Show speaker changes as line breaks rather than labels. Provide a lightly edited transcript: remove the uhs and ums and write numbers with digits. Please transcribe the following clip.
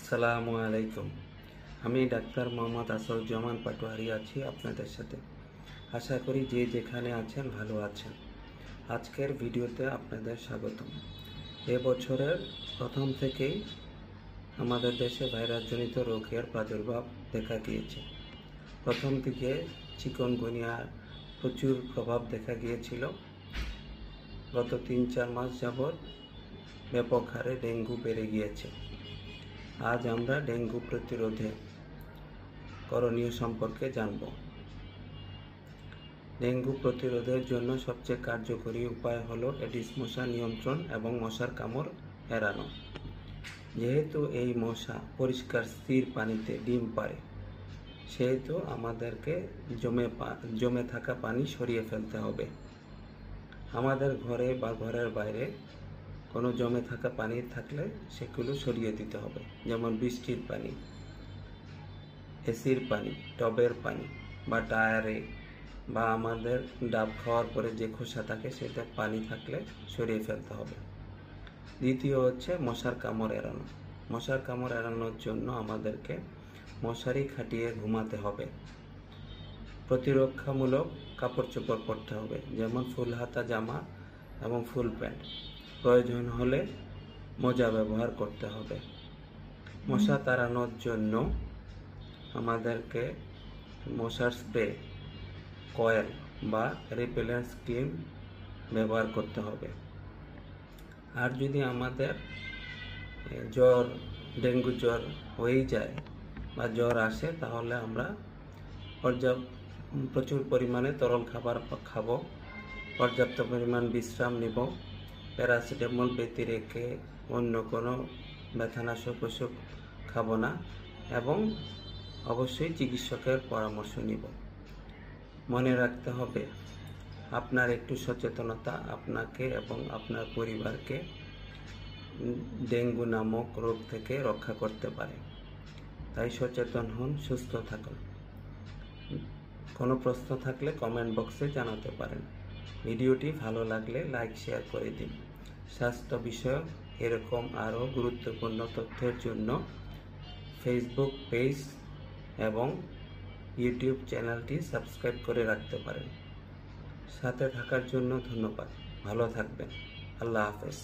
আসসালামু আলাইকুম। আমি ডাক্তার মোহাম্মদ আসরুজ্জামান পাটোয়ারি আছি আপনাদের সাথে। আশা করি যে যেখানে আছেন ভালো আছেন। আজকের ভিডিওতে আপনাদের স্বাগতম। এবছরের প্রথম থেকেই আমাদের দেশে ভাইরাসজনিত রোগের প্রাদুর্ভাব দেখা গিয়েছে। প্রথম দিকে চিকনগুনিয়ার প্রচুর প্রভাব দেখা গিয়েছিল। গত ৩-৪ মাস যাবৎ ব্যাপক হারে ডেঙ্গু বেড়ে গিয়েছে। আজ আমরা ডেঙ্গু প্রতিরোধে করণীয় সম্পর্কে জানব। ডেঙ্গু প্রতিরোধের জন্য সবচেয়ে কার্যকরী উপায় হলো এডিস মশা নিয়ন্ত্রণ এবং মশার কামড় এড়ানো। যেহেতু এই মশা পরিষ্কার স্থির পানিতে ডিম পাড়ে, সেহেতু আমাদেরকে জমে থাকা পানি সরিয়ে ফেলতে হবে। আমাদের ঘরে বা ঘরের বাইরে কোনো জমে থাকা পানি থাকলে সেগুলো সরিয়ে দিতে হবে, যেমন বৃষ্টির পানি, এসির পানি, টবের পানি বা টায়ারে বা আমাদের ডাব খাওয়ার পরে যে খোসা থাকে সেটা পানি থাকলে সরিয়ে ফেলতে হবে। দ্বিতীয় হচ্ছে মশার কামড় এড়ানো। মশার কামড় এড়ানোর জন্য আমাদেরকে মশারি খাটিয়ে ঘুমাতে হবে। প্রতিরক্ষামূলক কাপড় চোপড় পরতে হবে, যেমন ফুল হাতা জামা এবং ফুল প্যান্ট। প্রয়োজন হলে মোজা ব্যবহার করতে হবে। মশা তাড়ানোর জন্য আমাদেরকে মশার স্প্রে, কয়েল বা রিপেলেন্ট ক্রিম ব্যবহার করতে হবে। আর যদি আমাদের ডেঙ্গু জ্বর হয়েই যায় বা জ্বর আসে, তাহলে আমরা প্রচুর পরিমাণে তরল খাবার খাবো, পর্যাপ্ত পরিমাণ বিশ্রাম নিব, প্যারাসিটামল ব্যতি রেখে অন্য কোনো ব্যথানাশক ওষুধ খাবো না এবং অবশ্যই চিকিৎসকের পরামর্শ নিব। মনে রাখতে হবে, আপনার একটু সচেতনতা আপনাকে এবং আপনার পরিবারকে ডেঙ্গু নামক রোগ থেকে রক্ষা করতে পারে। তাই সচেতন হন, সুস্থ থাকুন। কোনো প্রশ্ন থাকলে কমেন্ট বক্সে জানাতে পারেন। ভিডিওটি ভালো লাগলে লাইক শেয়ার করে দিন। স্বাস্থ্য বিষয়ক এরকম আরও গুরুত্বপূর্ণ তথ্যের জন্য ফেসবুক পেজ এবং ইউটিউব চ্যানেলটি সাবস্ক্রাইব করে রাখতে পারেন। সাথে থাকার জন্য ধন্যবাদ। ভালো থাকবেন। আল্লাহ হাফেজ।